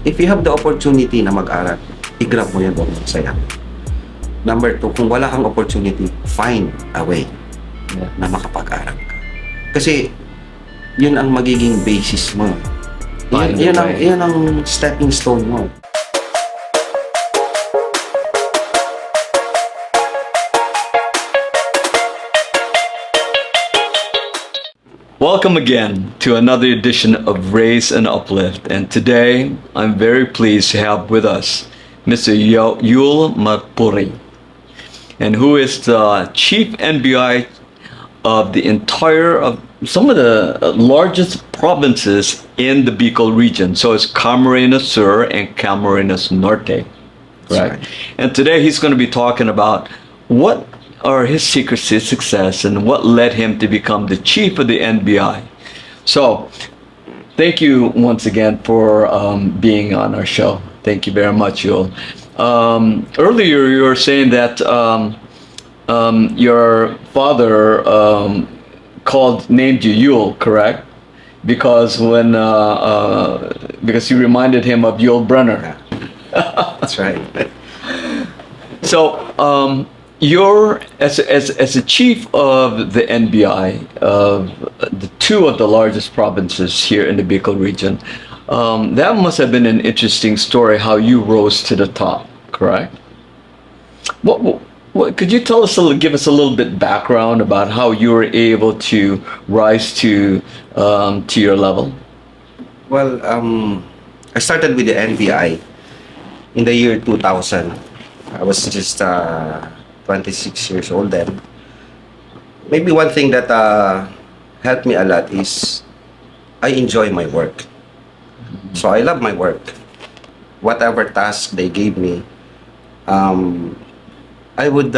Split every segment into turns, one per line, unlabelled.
if you have the opportunity na mag-aral, i-grab mo yan, huwag mong sayang. Number 2, kung wala kang opportunity, find a way na makapag-aral ka. Kasi, yun ang magiging basis mo. Yan ang stepping stone mo.
Welcome again to another edition of Raise and Uplift, and today I'm very pleased to have with us Mr. Yul MARPURI, and who is the Chief NBI of the entire of some of the largest provinces in the Bicol region. So it's Camarines Sur and Camarines Norte, right? And today he's going to be talking about what are his secrets to success and what led him to become the chief of the NBI. So, thank you once again for being on our show. Thank you very much, Yul. Earlier, you were saying that your father named you Yul, correct? Because because you reminded him of Yul Brynner.
That's right.
So, you're as a chief of the NBI of the two of the largest provinces here in the Bicol region. That must have been an interesting story how you rose to the top, correct? What could you tell us give us a little bit background about how you were able to rise to your level?
Well, I started with the NBI in the year 2000. I was just 26 years old then. Maybe one thing that helped me a lot is I enjoy my work. So I love my work. Whatever task they gave me, I would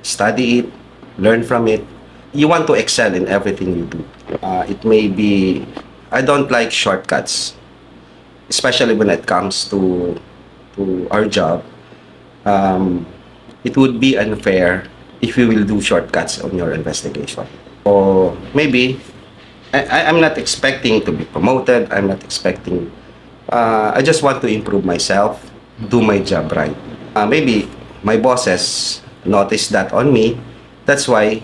study it, learn from it. You want to excel in everything you do. It may be, I don't like shortcuts, especially when it comes to our job. It would be unfair if you will do shortcuts on your investigation. Or maybe, I'm not expecting to be promoted. I'm not expecting, I just want to improve myself, do my job right. Maybe my bosses noticed that on me. That's why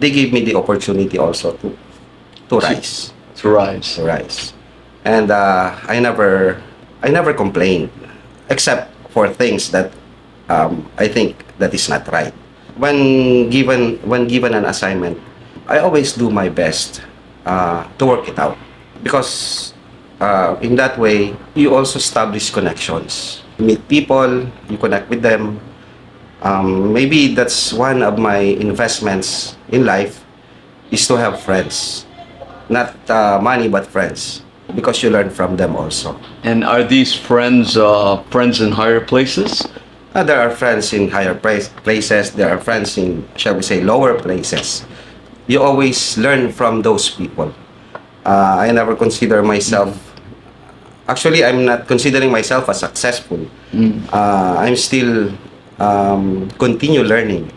they gave me the opportunity also to rise.
To rise.
To rise. And I never complained, except for things that I think that is not right. When given an assignment, I always do my best to work it out, because in that way you also establish connections. You meet people, you connect with them. Maybe that's one of my investments in life, is to have friends, not money but friends, because you learn from them also.
And are these friends friends in higher places?
There are friends in higher places. There are friends in, shall we say, lower places. You always learn from those people. I never consider myself, actually I'm not considering myself as successful. I'm still continue learning.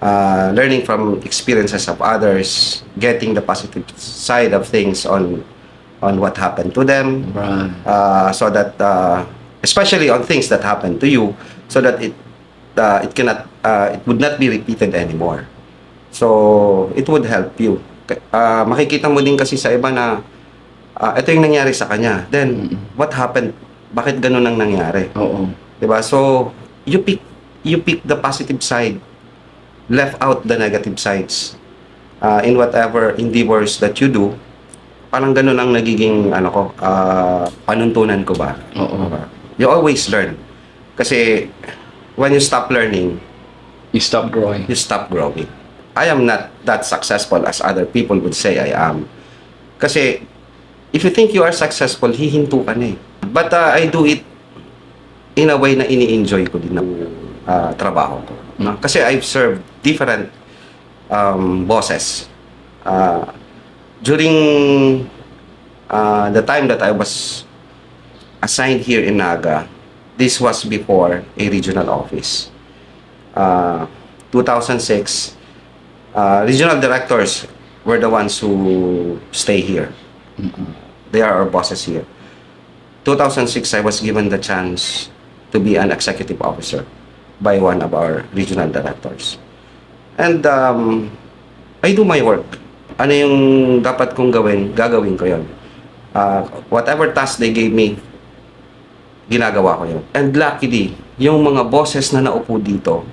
Learning from experiences of others, getting the positive side of things on what happened to them.
Right.
So that, especially on things that happen to you, so that it would not be repeated anymore. So it would help you. Makikita mo din kasi sa iba na ito yung nangyari sa kanya. Then what happened? Bakit ganun ang nangyari?
Oo.
'Di ba? So you pick the positive side, left out the negative sides. In whatever endeavors that you do, parang ganun ang nagiging panuntunan ko ba?
Oo.
You always learn. Kasi when you stop learning,
You stop growing.
you stop growing. I am not that successful as other people would say I am. Kasi if you think you are successful, hihinto ka na eh. But I do it in a way na ini-enjoy ko din ng trabaho ko. Kasi I've served different bosses. During the time that I was assigned here in Naga, this was before a regional office. 2006, regional directors were the ones who stay here. They are our bosses here. 2006, I was given the chance to be an executive officer by one of our regional directors. And I do my work. Ano yung dapat kong gawin, gagawin ko yon. Whatever task they gave me, ginagawa ko yun. And luckily, yung mga bosses na naupo dito,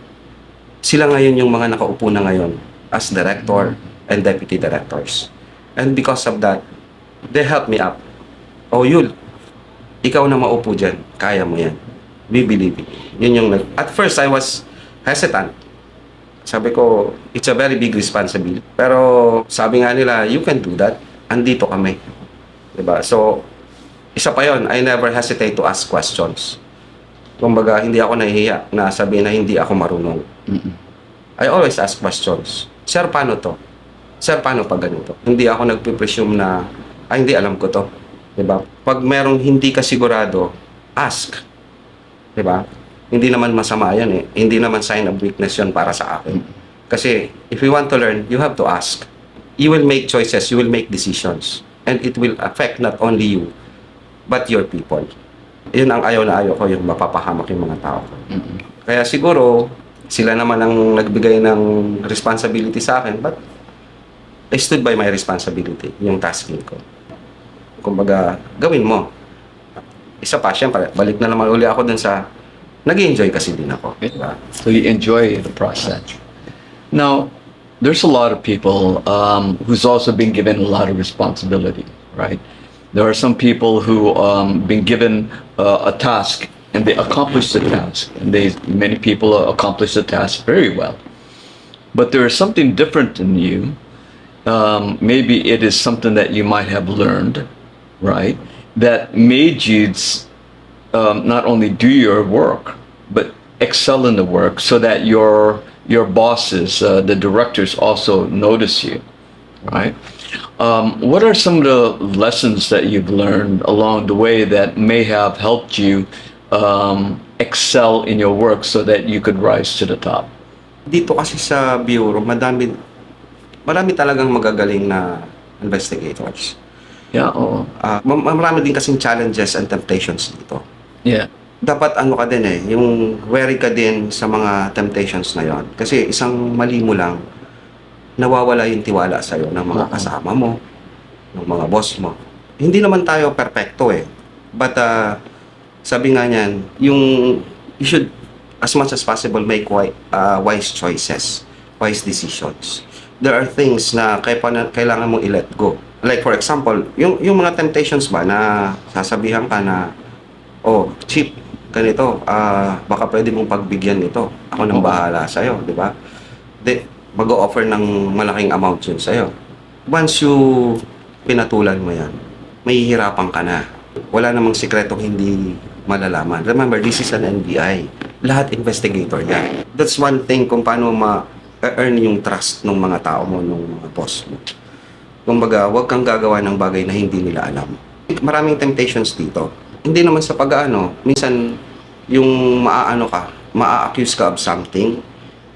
sila ngayon yung mga nakaupo na ngayon as director and deputy directors. And because of that, they helped me up. Oh, Yul, ikaw na maupo dyan. Kaya mo yan. We believe it. Yun yung at first, I was hesitant. Sabi ko, it's a very big responsibility. Pero sabi nga nila, you can do that. Andito kami. Diba? So, isa pa yon, I never hesitate to ask questions. Kumbaga, hindi ako nahihiya na sabihin na hindi ako marunong. I always ask questions. Sir, paano to? Sir, paano pag ganito? Hindi ako nagpe-presume na, hindi alam ko to. Diba? Pag merong hindi ka sigurado, ask. Diba? Hindi naman masama yan eh. Hindi naman sign of weakness yun para sa akin. Kasi, if you want to learn, you have to ask. You will make choices, you will make decisions. And it will affect not only you, but your people. Yun ang ayaw na ayaw ko, yung mapapahamak yung mga tao. Kaya siguro, sila naman ang nagbigay ng responsibility sa akin, but I stood by my responsibility, yung tasking ko. Kumbaga, gawin mo. Isa pa, syempre, balik na naman uli ako dun sa, nag-enjoy kasi din ako. Diba?
So you enjoy the process. Now, there's a lot of people who's also been given a lot of responsibility, right? There are some people who been given a task and they accomplish the task, and many people accomplish the task very well. But there is something different in you. Maybe it is something that you might have learned, right? That made you not only do your work, but excel in the work, so that your bosses, the directors, also notice you, right? What are some of the lessons that you've learned along the way that may have helped you excel in your work so that you could rise to the top?
Dito kasi sa bureau, marami talagang magagaling na investigators.
Yeah, oo.
Marami din kasing challenges and temptations dito.
Yeah.
Dapat ano ka din eh, yung wary ka din sa mga temptations na yon. Kasi isang mali mo lang, nawawala yung tiwala sa'yo ng mga kasama mo, ng mga boss mo. Hindi naman tayo perfecto eh. But sabi nga niyan, you should as much as possible make wise choices, wise decisions. There are things na kailangan mong i-let go. Like for example, yung mga temptations ba na sasabihan ka na, oh, cheap, ganito, baka pwede mong pagbigyan nito. Ako nang bahala sa'yo, di ba? Mag-o-offer ng malaking amount yun sa'yo. Once you pinatulan mo yan, mahihirapan ka na. Wala namang sikretong hindi malalaman. Remember, this is an NBI. Lahat investigator yan. That's one thing kung paano ma-earn yung trust ng mga tao mo, ng mga boss mo. Kumbaga, huwag kang gagawa ng bagay na hindi nila alam. Maraming temptations dito. Hindi naman sa pag-ano, minsan yung maa-accuse ka of something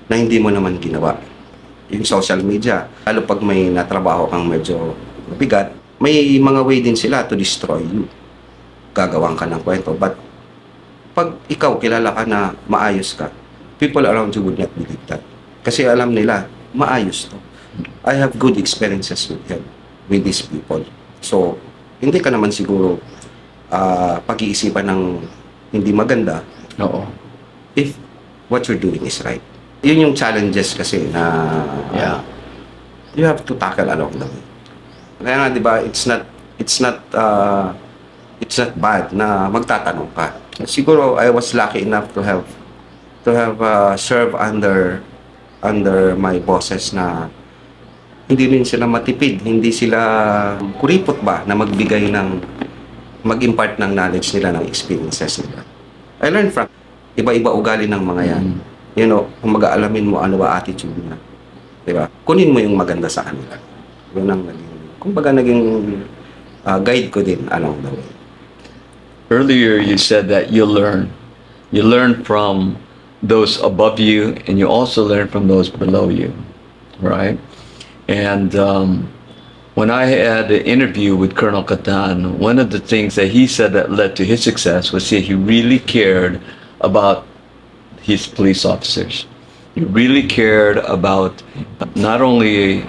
na hindi mo naman ginawa. Yung social media, lalo pag may natrabaho kang medyo bigat, may mga way din sila to destroy you. Gagawang ka ng kwento. But pag ikaw kilala ka na maayos ka, people around you would not believe that. Kasi alam nila, maayos to. I have good experiences with these people. So, hindi ka naman siguro pag-iisipan ng hindi maganda.
Oo.
If what you're doing is right. Yun yung challenges kasi na you have to tackle along the way. Kaya nga, di ba, it's not bad na magtatanong ka. Siguro I was lucky enough to have served under my bosses na hindi rin sila matipid, hindi sila kuripot ba na mag-impart ng knowledge nila, ng experiences nila. I learned from iba-iba ugali ng mga yan. You know, kung mag-aalamin mo ano ba attitude niya. Diba? Kunin mo yung maganda sa kanila. Yun ang naging guide ko din along the way.
Earlier you said that you learn from those above you, and you also learn from those below you, right? And When I had an interview with Colonel Catan, one of the things that he said that led to his success was that he really cared about his police officers. He really cared about not only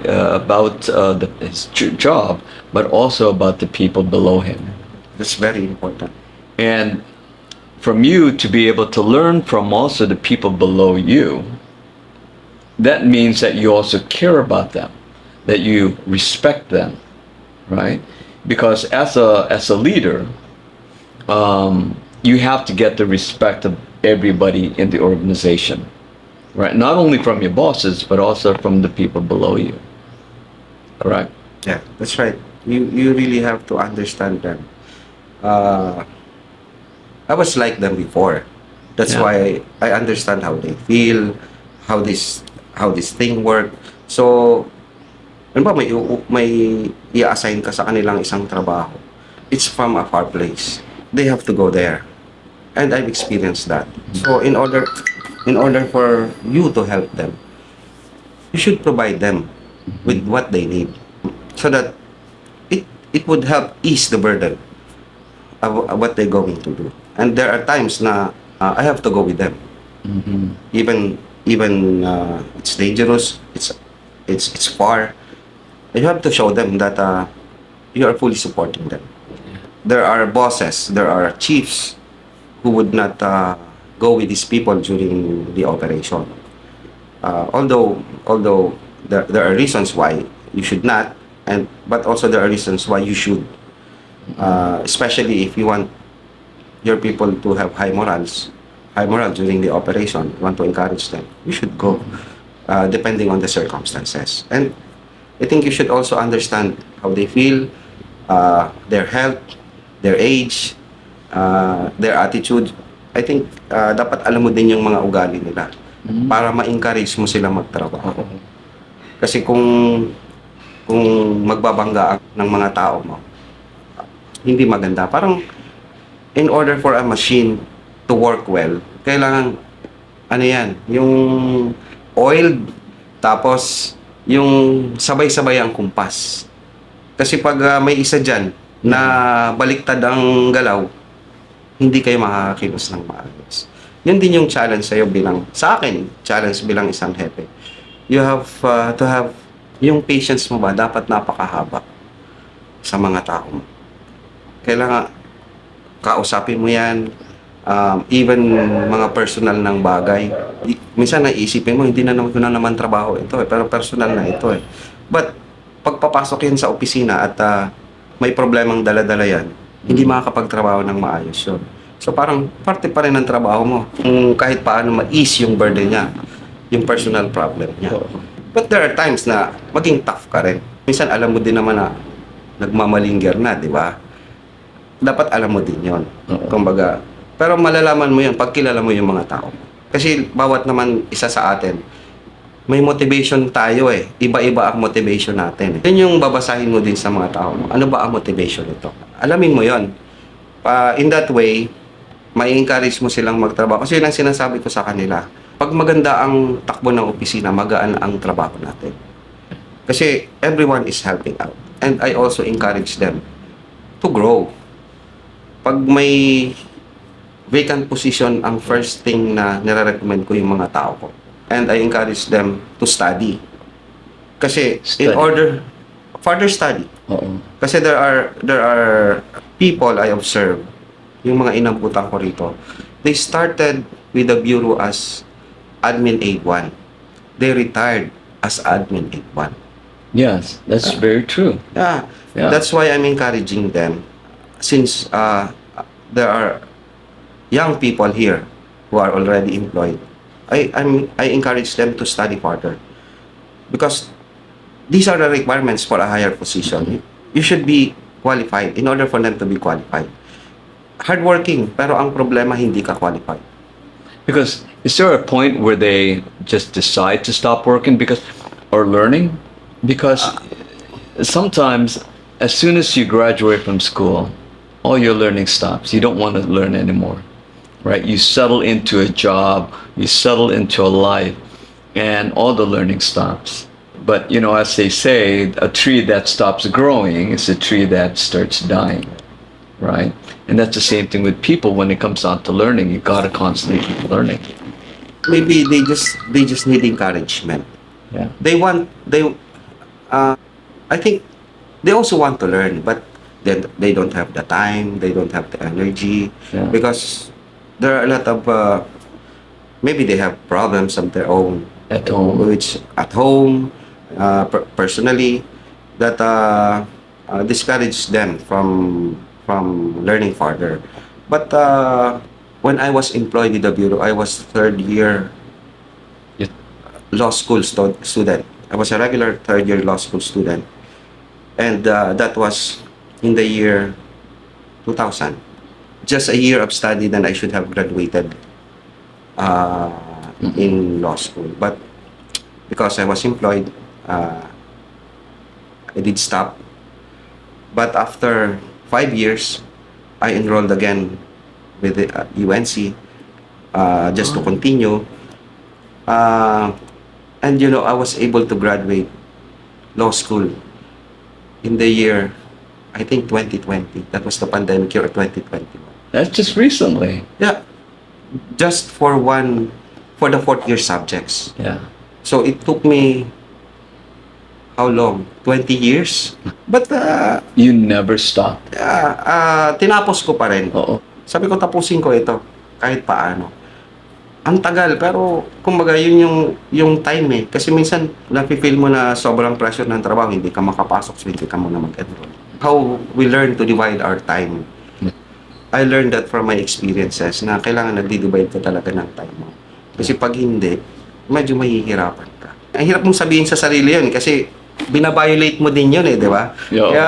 his job, but also about the people below him.
That's very important.
And from you to be able to learn from also the people below you, that means that you also care about them, that you respect them, right? Because as a leader, you have to get the respect of everybody in the organization, right? Not only from your bosses, but also from the people below you. Correct?
Yeah, that's right. You really have to understand them. I was like them before. That's
Yeah.
why I understand how they feel, how this thing work. So, ano ba, may i-assign ka sa kanilang isang trabaho. It's from a far place. They have to go there. And I've experienced that. So in order for you to help them, you should provide them with what they need so that it would help ease the burden of what they're going to do. And there are times na I have to go with them.
Mm-hmm.
Even it's dangerous, it's far. You have to show them that you are fully supporting them. There are bosses, there are chiefs who would not go with these people during the operation. Although there are reasons why you should not, but also there are reasons why you should. Especially if you want your people to have high moral during the operation, you want to encourage them, you should go, depending on the circumstances. And I think you should also understand how they feel, their health, their age, their attitude. I think dapat alam mo din yung mga ugali nila para ma-encourage mo sila magtrabaho. Kasi kung magbabangga ng mga tao mo, hindi maganda. Parang in order for a machine to work well, kailangan ano yan, yung oiled, tapos yung sabay-sabay ang kumpas. Kasi pag may isa dyan na baliktad ang galaw, hindi kayo makakakilos ng maayos. Yun din yung challenge sa'yo sa akin, challenge bilang isang hepe. You have to have, yung patience mo ba, dapat napakahaba sa mga tao mo. Kailangan kausapin mo yan, even mga personal ng bagay. Minsan naisipin mo, hindi na naman trabaho ito pero personal na ito eh. But pagpapasok yan sa opisina at may problemang dala-dala yan, hindi makakapagtrabaho ng maayos yun. So parang parte pa rin ng trabaho mo kung kahit paano ma-ease yung burden niya, yung personal problem niya. But there are times na maging tough ka rin. Minsan alam mo din naman na nagmamalingger na, di ba? Dapat alam mo din yon. Kumbaga, pero malalaman mo yun pag kilala mo yung mga tao. Kasi bawat naman isa sa atin, may motivation tayo eh. Iba-iba ang motivation natin. Yun yung babasahin mo din sa mga tao mo. Ano ba ang motivation nito? Alamin mo yon. In that way, mai-encourage mo silang magtrabaho. Kasi yun ang sinasabi ko sa kanila. Pag maganda ang takbo ng opisina, magaan ang trabaho natin. Kasi everyone is helping out. And I also encourage them to grow. Pag may vacant position, ang first thing na nire-recommend ko yung mga tao ko. And I encourage them to study. Kasi in order further study. Kasi there are people I observe, yung mga inamputan ko rito. They started with the bureau as admin aid 1. They retired as admin aid 1.
Yes, that's very true.
Yeah. That's why I'm encouraging them. Since there are young people here who are already employed, I encourage them to study further, because these are the requirements for a higher position. You should be qualified in order for them to be qualified. Hardworking, pero ang problema hindi ka qualified.
Because is there a point where they just decide to stop working or learning? Because sometimes as soon as you graduate from school, all your learning stops. You don't want to learn anymore, right? You settle into a job, you settle into a life, and all the learning stops. But, you know, as they say, a tree that stops growing is a tree that starts dying, right? And that's the same thing with people when it comes down to learning. You gotta constantly keep learning.
Maybe they just need encouragement.
Yeah.
Uh, I think they also want to learn, but then they don't have the time, they don't have the energy,
Yeah.
because there are a lot of maybe they have problems of their own
At home.
which at home, personally, that discourage them from learning further. But when I was employed in the bureau, I was third year
Yeah.
law school student. I was a regular third year law school student, and that was in the year 2000. Just a year of study, then I should have graduated in law school. But because I was employed, I did stop. But after 5 years, I enrolled again with the UNC, just to continue. And you know, I was able to graduate law school in the year, I think 2020. That was the pandemic year, 2021.
That's just recently.
Yeah, just for the fourth year subjects.
Yeah.
So it took me how long? 20 years? But
You never stopped.
tinapos ko pa rin.
Oo.
Sabi ko, tapusin ko ito kahit paano. Ang tagal, pero kumbaga yun yung time eh. Kasi minsan nafe-feel mo na sobrang pressure ng trabaho, hindi ka makapasok, so hindi ka muna mag-enroll. How we learn to divide our time. I learned that from my experiences na kailangan nagdi-divide ka talaga ng time mo. Kasi pag hindi, medyo mahihirapan ka. Ang hirap mong sabihin sa sarili yun kasi binabiolate mo din yun eh, di ba?
Yo.
Kaya,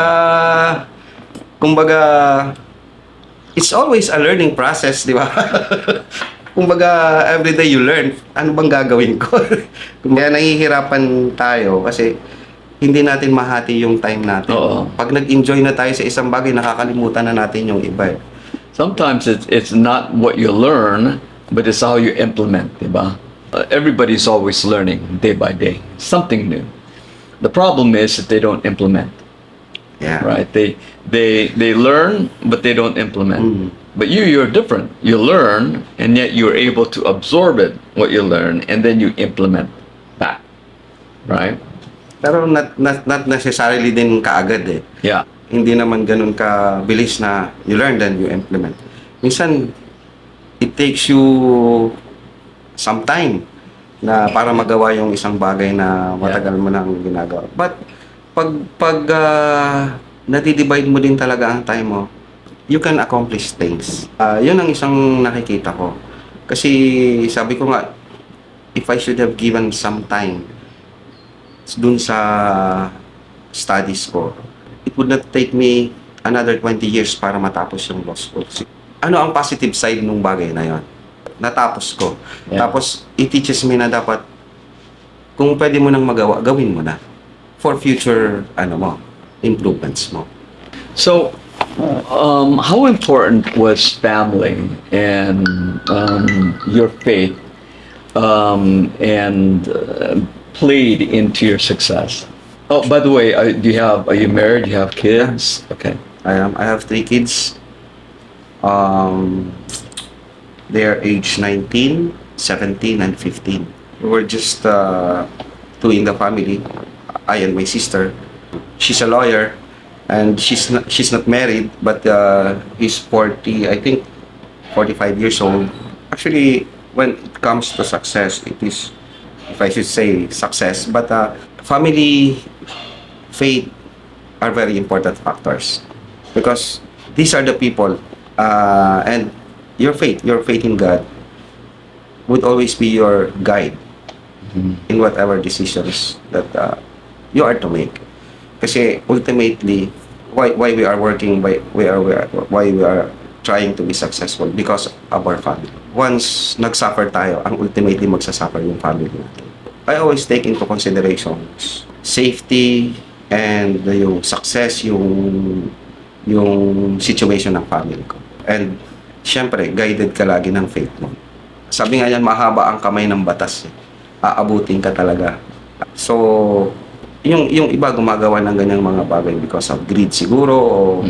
kumbaga, it's always a learning process, di ba? Kumbaga, everyday you learn, ano bang gagawin ko? Kaya nahihirapan tayo kasi hindi natin mahati yung time natin.
Oo.
Pag nag-enjoy na tayo sa isang bagay, nakakalimutan na natin yung iba.
Sometimes it's not what you learn, but it's how you implement, diba? Everybody's always learning day by day, something new. The problem is that they don't implement,
Yeah.
right? They learn, but they don't implement. But you're different. You learn, and yet you're able to absorb it, what you learn, and then you implement back, right?
Pero not necessarily din kaagad eh.
Yeah.
Hindi naman ganun ka-bilis na you learn then you implement. Minsan, it takes you some time na para magawa yung isang bagay na matagal mo nang ginagawa. But pag nadidivide mo din talaga ang time mo, you can accomplish things. Yun ang isang nakikita ko. Kasi sabi ko nga, if I should have given some time dun sa studies ko, it would not take me another 20 years para matapos yung law school. Ano ang positive side nung bagay na yon? Natapos ko.
Yeah.
Tapos, it teaches me na dapat, kung pwede mo nang magawa, gawin mo na. For future, improvements mo.
So, how important was family and your faith and played into your success? Oh, by the way, are you married? Do you have kids? Okay.
I have 3 kids. They are age 19, 17, and 15. We're just 2 in the family. I and my sister. She's a lawyer, and she's not married, but he's 40, I think 45 years old. Actually, when it comes to success, it is, if I should say, success. But family, faith are very important factors, because these are the people, and your faith in God would always be your guide in whatever decisions that you are to make. Kasi ultimately, why we are working, why we are trying to be successful, because of our family. Once nagsuffer tayo, ang ultimately magsasuffer yung family natin. I always take into consideration safety and yung success, yung situation ng family ko. And syempre, guided ka lagi ng faith mo. Sabi nga yan, mahaba ang kamay ng batas. Aabutin ka talaga. So, yung iba gumagawa ng ganyang mga bagay because of greed siguro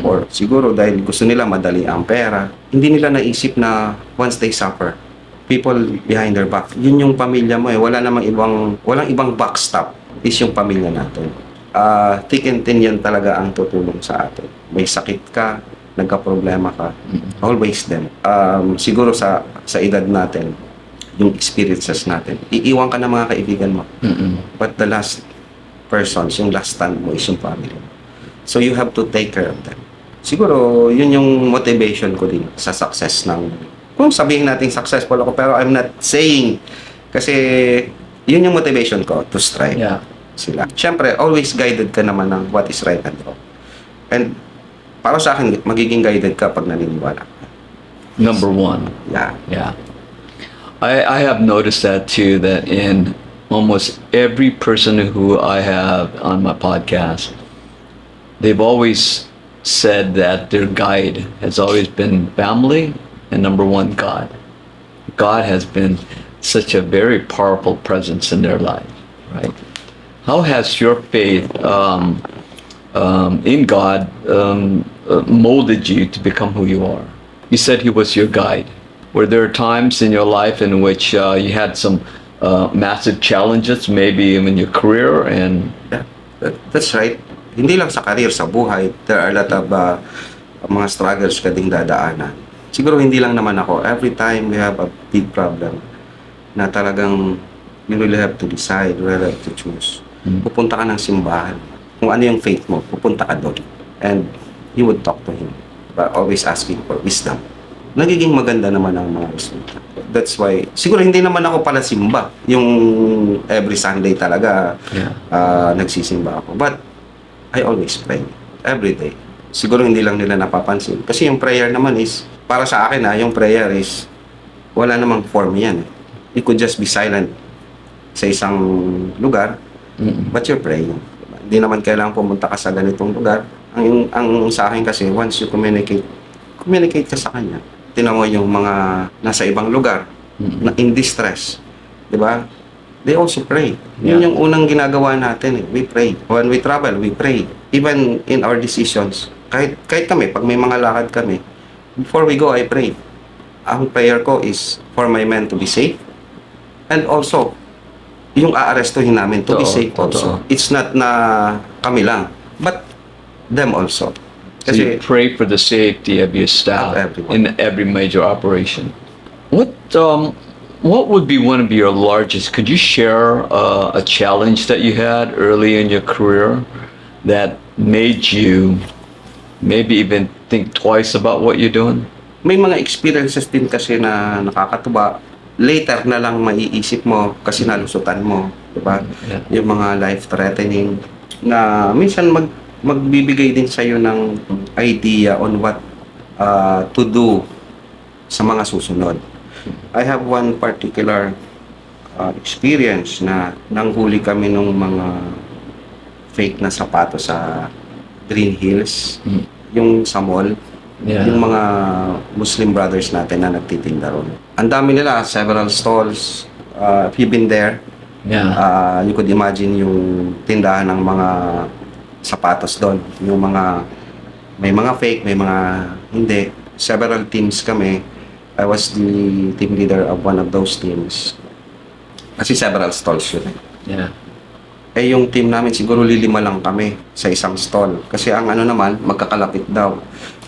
or siguro dahil gusto nila madali ang pera. Hindi nila naisip na once they suffer, people behind their back, yun yung pamilya mo eh. Walang ibang backstop is yung pamilya natin. Thick and thin yan talaga ang tutulong sa atin. May sakit ka, nagka-problema ka, always them. Siguro sa edad natin, yung experiences natin, iiwan ka ng mga kaibigan mo. But the last persons, yung last stand mo is yung family. So you have to take care of them. Siguro, yun yung motivation ko din sa success ng, kung sabihin natin successful ako, pero I'm not saying, kasi yun yung motivation ko to strive.
Yeah.
Sila. Siyempre, always guided ka naman ng what is right and wrong. And para sa akin, magiging guided ka pag naniniwala ka.
Number one.
Yeah.
Yeah. I have noticed that too, that in almost every person who I have on my podcast, they've always said that their guide has always been family and number one, God. God has been such a very powerful presence in their life, right? How has your faith in God molded you to become who you are? You said He was your guide. Were there times in your life in which you had some massive challenges, maybe in your career? And
Yeah, that's right. Hindi lang sa career, sa buhay, there are a lot of mga struggles ka ding dadaanan. Siguro hindi lang naman ako. Every time we have a big problem na talagang you really have to decide, you really have to choose. Pupunta ka ng simbahan. Kung ano yung faith mo, pupunta ka doon. And you would talk to Him. But always asking for wisdom. Nagiging maganda naman ang mga resulta. That's why, siguro hindi naman ako pala simba. Yung every Sunday talaga, nagsisimba ako. But, I always pray. Every day. Siguro hindi lang nila napapansin. Kasi yung prayer naman is, para sa akin yung prayer is, wala namang form yan. You could just be silent sa isang lugar, but you're praying. Hindi naman kailangan pumunta ka sa ganitong lugar. Ang sa akin kasi, once you communicate ka sa Kanya. Tinan mo yung mga nasa ibang lugar na in distress, di ba? They also pray. Yun yung unang ginagawa natin eh. We pray. When we travel, we pray. Even in our decisions. Kahit kami, pag may mga lakad kami, before we go, I pray. Ang prayer ko is for my men to be safe. And also, yung aarestuhin namin to be safe also. It's not na kami lang, but them also.
so you pray for the safety of your staff in every major operation. What would be one of your largest? Could you share a challenge that you had early in your career that made you maybe even think twice about what you're doing?
May mga experiences din kasi na nakakatuwa. Later na lang maiisip mo kasi nalusutan mo, di ba? Yung mga life-threatening na minsan magbibigay din sa'yo ng idea on what to do sa mga susunod. I have one particular experience na nanghuli kami nung mga fake na sapatos sa Green Hills, yung sa mall. Yung mga Muslim brothers natin na nagtitinda ron. Ang dami nila, several stalls. If you've been there, you could imagine yung tindahan ng mga sapatos doon. Yung mga, may mga fake, may mga hindi. Several teams kami. I was the team leader of one of those teams. Kasi several stalls yun. Eh yung team namin, siguro 5 lang kami sa isang stall. Kasi ang ano naman, magkakalapit daw.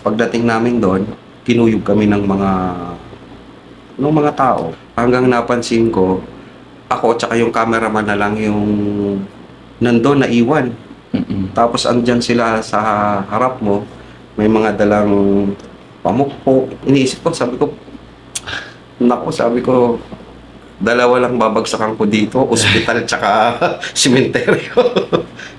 Pagdating namin doon, kinuyog kami ng mga tao. Hanggang napansin ko, ako at saka yung cameraman na lang yung nandun na iwan. Tapos andyan sila sa harap mo, may mga dalang pamukpok. Iniisip ko, sabi ko, dalawa lang babagsakan ko dito, ospital tsaka sementeryo.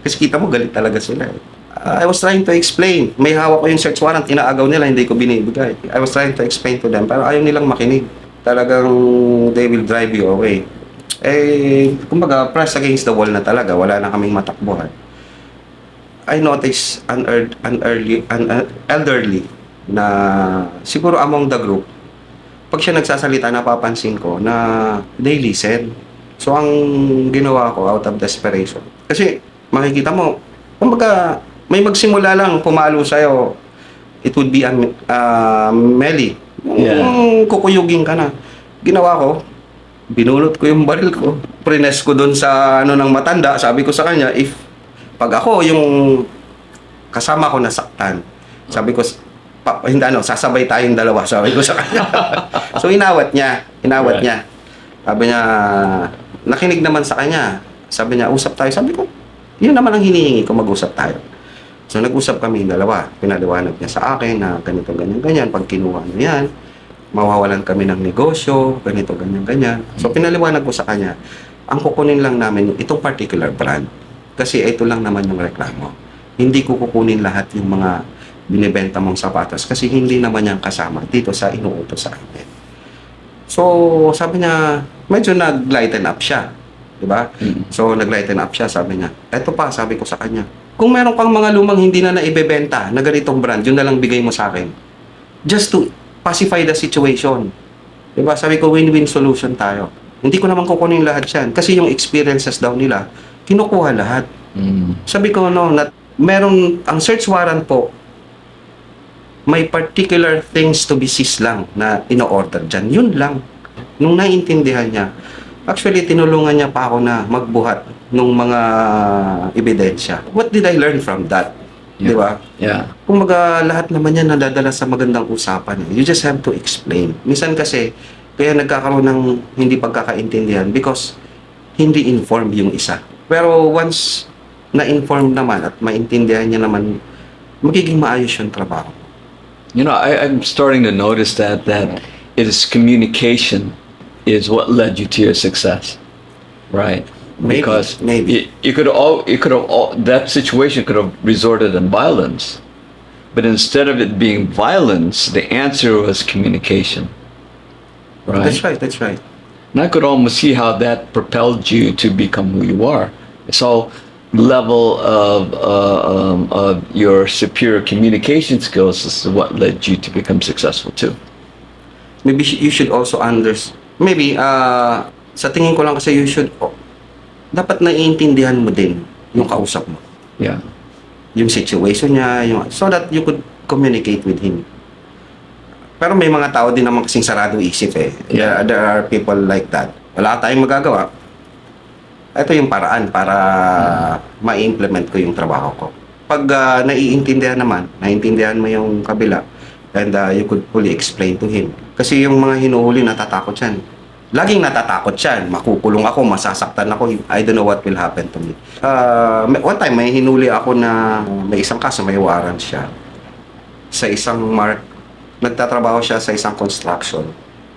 Kasi kita mo, galit talaga sila eh. I was trying to explain. May hawak ko yung search warrant, inaagaw nila, hindi ko binibigay. I was trying to explain to them, pero ayaw nilang makinig. Talagang they will drive you away. Eh, kumbaga, press against the wall na talaga. Wala na kaming matakbuhan. I noticed an elderly na siguro among the group, pag siya nagsasalita, napapansin ko na they listen. So, ang ginawa ko out of desperation. Kasi, makikita mo, kumbaga, may magsimula lang pumalo sa'yo, it would be a melee.
Yeah.
Kukuyugin ka na. Ginawa ko, binulot ko yung baril ko. Prines ko doon sa ano ng matanda. Sabi ko sa kanya, if pag ako yung kasama ko nasaktan, sabi ko, hindi sasabay tayong dalawa, sabi ko sa kanya. So inawat niya. Sabi niya, nakinig naman sa kanya. Sabi niya, usap tayo. Sabi ko, yun naman ang hinihingi ko, mag-usap tayo. So nag-usap kami dalawa. Pinaliwanag niya sa akin na ganito, ganyan. Pag kinuha niya yan, mawawalan kami ng negosyo, ganito, ganyan. So pinaliwanag ko sa kanya, ang kukunin lang namin itong particular brand. Kasi ito lang naman yung reklamo. Hindi ko kukunin lahat yung mga binibenta mong sapatos kasi hindi naman yan kasama dito sa inuutos sa akin. So sabi niya, medyo nag-lighten up siya. Diba? So nag-lighten up siya, sabi niya. Eto pa, sabi ko sa kanya, kung meron kang mga lumang hindi na naibebenta na ganitong brand, yun na lang bigay mo sa akin. Just to pacify the situation. Diba? Sabi ko, win-win solution tayo. Hindi ko naman kukunin lahat yan. Kasi yung experiences daw nila, kinukuha lahat. Sabi ko, merong, ang search warrant po, may particular things to be seized lang na ino-order dyan. Yun lang. Nung naiintindihan niya, actually, tinulungan niya pa ako na magbuhat ng mga ebidensya. What did I learn from that?
Yeah.
Di ba?
Yeah.
Kumbaga, lahat naman yan nadadala sa magandang usapan. You just have to explain. Minsan kasi, kaya nagkakaroon ng hindi pagkakaintindihan because hindi informed yung isa. Pero once na-inform naman at maintindihan niya naman, magiging maayos yung trabaho.
You know, I'm starting to notice that it is communication is what led you to your success, right?
Maybe,
Because
maybe.
you could that situation could have resorted in violence, but instead of it being violence, the answer was communication, right?
That's right.
And I could almost see how that propelled you to become who you are. So, level of your superior communication skills is what led you to become successful too.
Maybe you should also maybe, sa tingin ko lang kasi dapat naiintindihan mo din yung kausap mo.
Yeah.
Yung situation niya, so that you could communicate with him. Pero may mga tao din naman kasing sarado isip eh.
Yeah.
There are people like that. Wala tayong magagawa. Ito yung paraan para ma-implement ko yung trabaho ko. Pag naiintindihan mo yung kabila, and you could fully explain to him. Kasi yung mga hinuhuli, natatakot yan. Laging natatakot yan. Makukulong ako, masasaktan ako. I don't know what will happen to me. One time, may hinuli ako na may isang kaso, may warrant siya. Sa isang nagtatrabaho siya sa isang construction.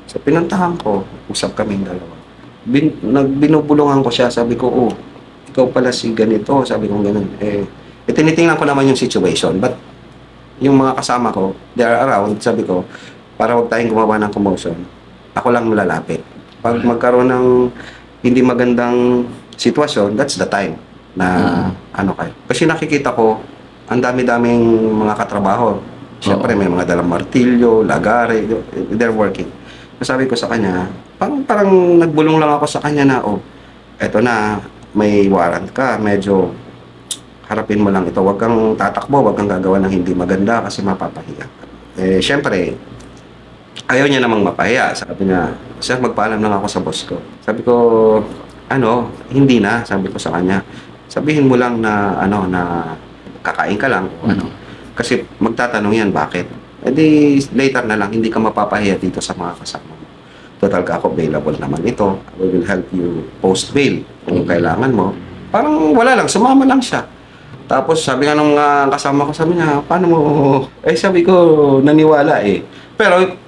So, pinuntahan ko, usap kaming dalawa. Binubulungan ko siya, sabi ko, oh, ikaw pala si ganito, sabi ko ganun. Tinitingnan ko naman yung situation, but yung mga kasama ko, they are around, sabi ko, para huwag tayong gumawa ng commotion, ako lang malalapit. Pag magkaroon ng hindi magandang sitwasyon, that's the time na kayo. Kasi nakikita ko, ang dami-daming mga katrabaho. Siyempre, may mga dalang martilyo, lagare, they're working. So, sabi ko sa kanya, parang nagbulong lang ako sa kanya na, eto na, may warrant ka, medyo harapin mo lang ito. Huwag kang tatakbo, huwag kang gagawa ng hindi maganda kasi mapapahiya ka. Siyempre, ayaw niya namang mapahiya. Sabi niya, sir, magpaalam lang ako sa boss ko. Sabi ko, hindi na, sabi ko sa kanya. Sabihin mo lang na, na kakain ka lang, Kasi magtatanong yan, bakit? Later na lang, hindi ka mapapahiya dito sa mga kasama mo. Total ka ako, available naman ito. We will help you post-bail kung kailangan mo. Parang wala lang, sumama lang siya. Tapos sabi nga ng mga kasama ko, sabi niya, paano mo? Sabi ko, naniwala eh. Pero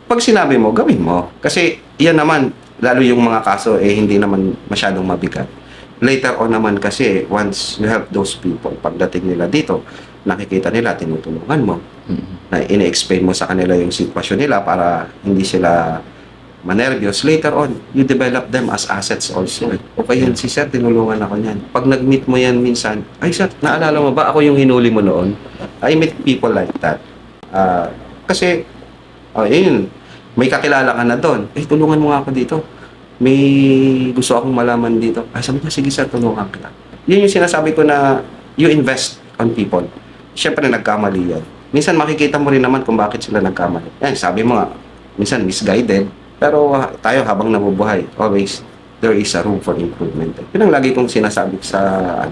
pag sinabi mo, gawin mo. Kasi yan naman, lalo yung mga kaso hindi naman masyadong mabigat. Later on naman kasi, once you help those people, pagdating nila dito, nakikita nila, tinutulungan mo. Na ine-explain mo sa kanila yung sitwasyon nila para hindi sila manervyos. Later on, you develop them as assets also. Okay yun, si sir, tinulungan ako niyan. Pag nag-meet mo yan minsan, ay sir, naalala mo ba ako yung hinuli mo noon? I meet people like that. Kasi, yun, may kakilala ka na doon. Tulungan mo nga ako dito. May gusto akong malaman dito. Sabi niya, sige sir, tulungan kita. Yun yung sinasabi ko na you invest on people. Siyempre, nagkamali yan. Minsan makikita mo rin naman kung bakit sila nagkamali. Yan, sabi mo nga, minsan misguided. Pero tayo habang nabubuhay, always there is a room for improvement. Yun ang lagi kong sinasabi sa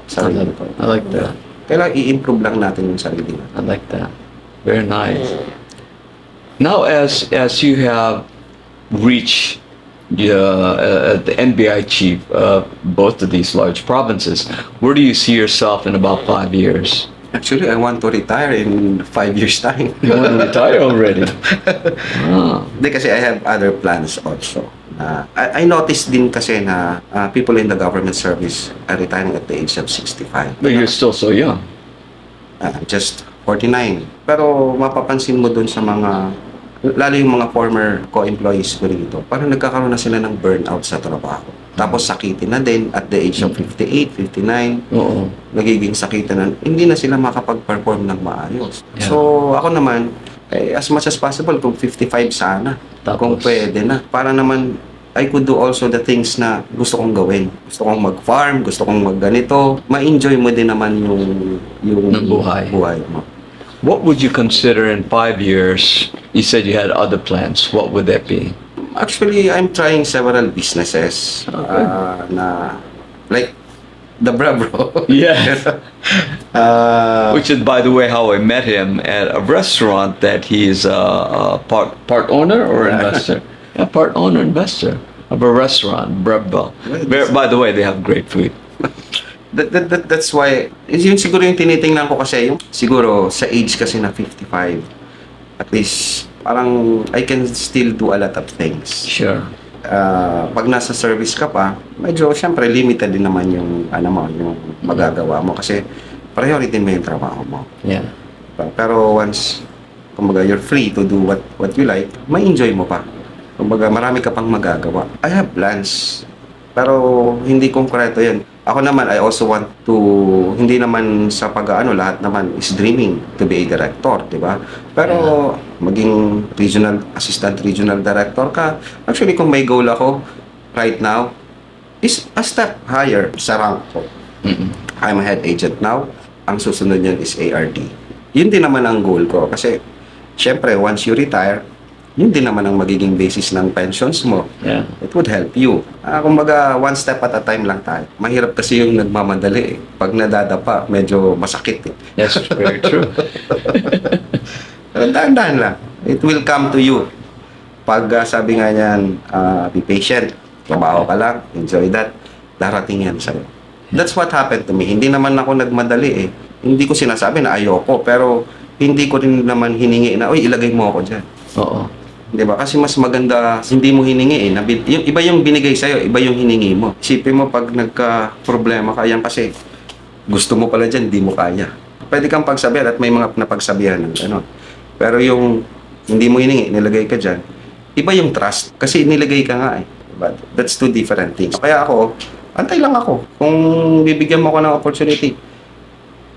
sarili ko.
I like that.
Kailangan i-improve lang natin yung sarili natin.
I like that. Very nice. Now, as you have reached the NBI chief of both of these large provinces, where do you see yourself in about 5 years?
Actually, I want to retire in 5 years' time.
You want to retire already? Ah.
Hindi, kasi I have other plans also. I noticed din kasi na people in the government service are retiring at the age of 65.
But you're still so young.
Just 49. Pero mapapansin mo dun sa mga, lalo yung mga former co-employees ko rito, parang nagkakaroon na sila ng burnout sa trabaho. Tapos sakitin na din at the age of 58, 59.
Oo.
Nagiging sakitan na, hindi na sila makapag-perform ng maayos.
Yeah.
So, ako naman, as much as possible, kung 55 sana, kung pwede na. Para naman, I could do also the things na gusto kong gawin. Gusto kong mag-farm, gusto kong mag-ganito. Ma-enjoy mo din naman yung
Ng buhay.
mo.
What would you consider in 5 years? You said you had other plans. What would that be?
Actually, I'm trying several businesses na, like, the bra bro.
Yes.
Uh,
Which is, by the way, how I met him at a restaurant that he's a part owner or investor. Yeah, part owner investor of a restaurant, Breville. By the way, they have great food.
that's why, yun siguro yung tinitingnan ko kasi, yung siguro sa age kasi na 55, at least, parang I can still do a lot of things.
Sure.
Pag nasa service ka pa, medyo syempre limited din naman yung yung magagawa mo kasi priority mo yung trabaho mo.
Yeah.
Pero once kumbaga you're free to do what you like, may enjoy mo pa. Kumbaga marami ka pang magagawa. I have plans pero hindi konkreto 'yan. Ako naman, I also want to, hindi naman sa lahat naman is dreaming to be a director, di ba? Pero maging assistant regional director ka, actually kung may goal ako right now, is a step higher sa rank ko. I'm a head agent now, ang susunod niyan is ARD. Yun din naman ang goal ko kasi, syempre, once you retire, yun din naman ang magiging basis ng pensions mo.
Yeah.
It would help you. Kumbaga, one step at a time lang tayo. Mahirap kasi yung nagmamadali eh. Pag nadadapa, medyo masakit eh.
Yes, very true.
Dahan-dahan lang. It will come to you. Pag sabi nga niyan, be patient. Trabaho ka lang. Enjoy that. Darating yan sa'yo. That's what happened to me. Hindi naman ako nagmadali eh. Hindi ko sinasabi na ayoko. Pero hindi ko rin naman hiningi na, uy, ilagay mo ako dyan.
Oo.
Di ba? Kasi mas maganda hindi mo hiningi eh. Yung iba yung binigay sa'yo, iba yung hiningi mo. Isipin mo pag nagka-problema ka, yan kasi gusto mo pala dyan, hindi mo kaya. Pwede kang pagsabihan at may mga napagsabihan ng ano. Pero yung hindi mo hiningi, nilagay ka dyan, iba yung trust. Kasi nilagay ka nga eh. But that's two different things. Kaya ako, antay lang ako. Kung bibigyan mo ko ng opportunity,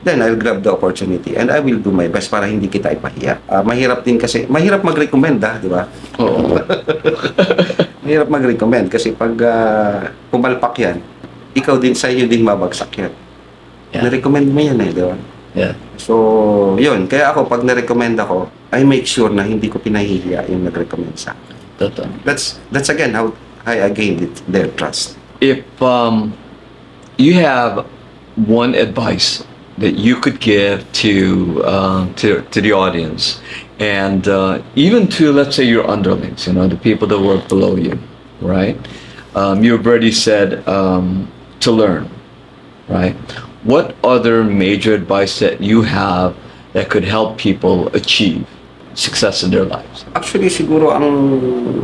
then I'll grab the opportunity and I will do my best para hindi kita ipahiya. Mahirap din kasi, mahirap mag-recommend di ba?
Oo.
Mahirap mag-recommend kasi pag pumalpak yan, ikaw din sa iyo din mabagsak yan.
Yeah.
Na-recommend mo yan di ba?
Yeah.
So, yun. Kaya ako, pag na-recommend ako, I make sure na hindi ko pinahihiya yung nag-recommend sa akin.
Totoo.
That's again how I gained their trust.
If you have one advice that you could give to the audience, and even to, let's say, your underlings, the people that work below you, right? You've already said to learn, right? What other major advice that you have that could help people achieve success in their lives?
Actually, siguro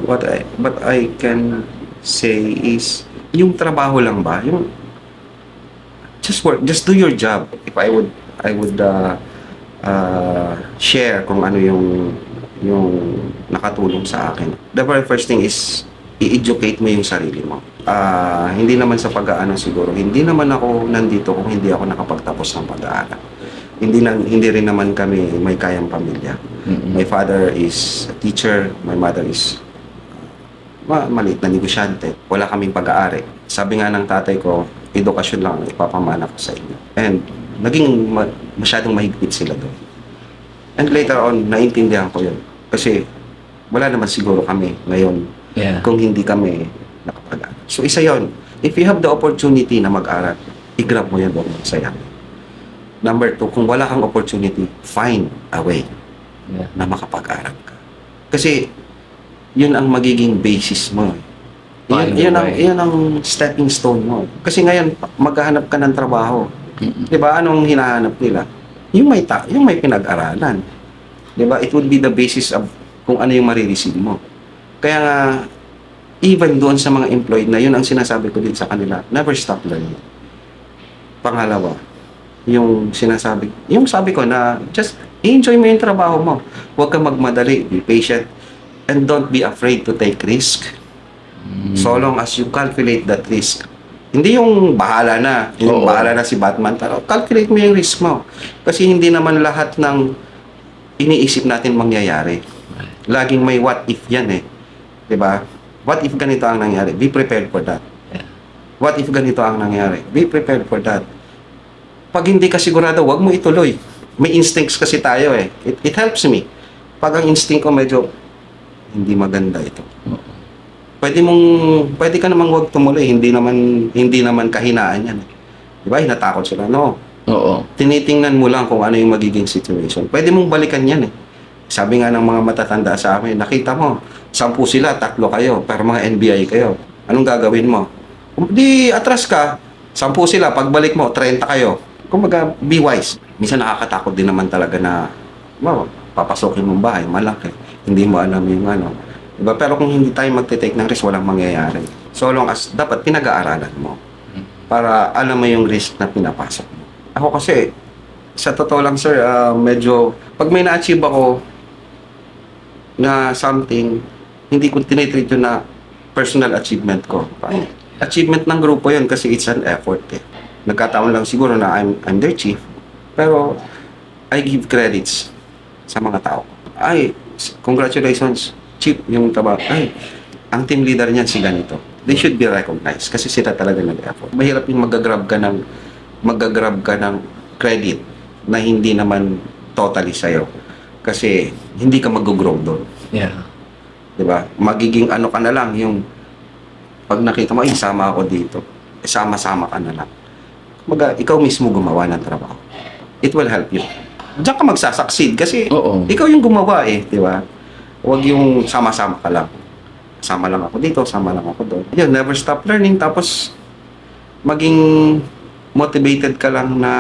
what I can say is yung trabaho lang ba, yung just work, just do your job. If I would share kung ano yung nakatulong sa akin. The very first thing is i-educate mo yung sarili mo. Hindi naman sa pag-aaral siguro. Hindi naman ako nandito kung hindi ako nakapagtapos ng pag-aaral. Hindi rin naman kami may kayang pamilya. My father is a teacher, my mother is maliit na negosyante. Wala kaming pag-aari. Sabi nga ng tatay ko, edukasyon lang ang ipapamana ko sa inyo. And naging masyadong mahigpit sila doon. And later on, naintindihan ko yun. Kasi wala naman siguro kami ngayon kung hindi kami nakapag-aral. So isa yon. If you have the opportunity na mag-aral, i-grab mo yan, huwag mo sayang. Number 2, kung wala kang opportunity, find a way na makapag-aral ka. Kasi yun ang magiging basis mo. Yun ang stepping stone mo. Kasi ngayon, maghahanap ka ng trabaho. Diba? Anong hinahanap nila? Yung may pinag-aralan. Diba? It would be the basis of kung ano yung marireceive mo. Kaya nga, even doon sa mga employed na yun ang sinasabi ko din sa kanila, never stop learning. Pangalawa, yung sabi ko na just enjoy mo yung trabaho mo. Huwag kang magmadali, be patient, and don't be afraid to take risk. So long as you calculate that risk. Hindi yung bahala na, bahala na si Batman, pero calculate mo yung risk mo. Kasi hindi naman lahat ng iniisip natin mangyayari. Laging may what if yan eh. Diba? What if ganito ang nangyari? Be prepared for that. What if ganito ang nangyari? Be prepared for that. Pag hindi ka sigurado, wag mo ituloy. May instincts kasi tayo eh. It helps me. Pag ang instinct ko medyo hindi maganda ito. Pwede ka namang wag tumuloy. Hindi naman kahinaan yan. Diba? Hinatakot sila. No. Tinitingnan mo lang kung ano yung magiging situation. Pwede mong balikan yan eh. Sabi nga ng mga matatanda sa amin, nakita mo, 10 sila, 3 kayo, pero mga NBI kayo. Anong gagawin mo? Kung di atras ka, 10 sila, pagbalik mo, 30 kayo. Kumbaga, be wise. Minsan nakakatakot din naman talaga na, papasokin mong bahay, malaki. Hindi mo alam yung ano. Diba? Pero kung hindi tayo magte-take ng risk, walang mangyayari. So long as dapat pinag-aaralan mo para alam mo yung risk na pinapasok mo. Ako kasi, sa totoo lang sir, medyo, pag may na-achieve ako na something, hindi ko tinitreat yun na personal achievement ko. Achievement ng grupo yun kasi it's an effort eh. Nagkataon lang siguro na I'm their chief, pero I give credits sa mga tao. Ay, congratulations, chief, yung trabaho. Ay, ang team leader niyan si ganito. They should be recognized kasi sila talaga nag-effort. Mahirap yung magagrab ka ng credit na hindi naman totally sa'yo. Kasi hindi ka mag-grow doon. Diba? Magiging ano ka na lang, yung pag nakita mo, ay, sama ako dito. Sama-sama ka na lang. Ikaw mismo gumawa ng trabaho. It will help you. Diyan ka magsasucceed kasi ikaw yung gumawa eh. Diba? Huwag yung sama-sama ka lang. Sama lang ako dito, sama lang ako doon. Yun, never stop learning. Tapos, maging motivated ka lang na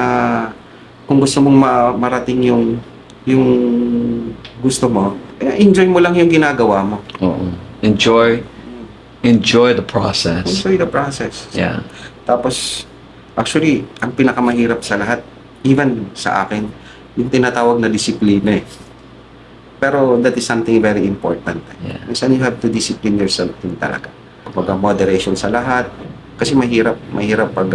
kung gusto mong marating yung gusto mo, enjoy mo lang yung ginagawa mo.
Enjoy the process.
Enjoy the process.
Yeah.
Tapos, actually, ang pinakamahirap sa lahat, even sa akin, yung tinatawag na disiplina eh. Pero that is something very important. Minsan you have to discipline yourself din talaga. Kapag moderation sa lahat, kasi mahirap pag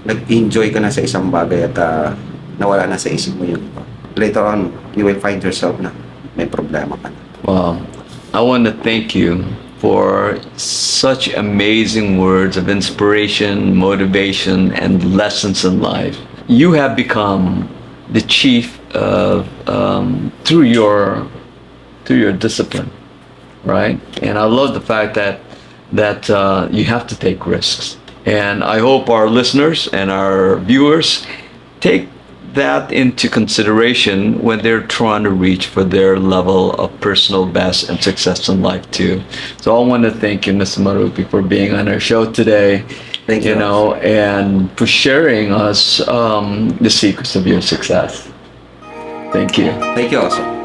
nag-enjoy ka na sa isang bagay at nawala na sa isip mo yun. Later on, you will find yourself na may problema ka na.
Well, I want to thank you for such amazing words of inspiration, motivation, and lessons in life. You have become the chief of through your discipline, right? And I love the fact that you have to take risks. And I hope our listeners and our viewers take that into consideration when they're trying to reach for their level of personal best and success in life too. So I want to thank you, Mr. Marupi, for being on our show today.
Thank you.
And for sharing us the secrets of your success. Thank you.
Thank you also.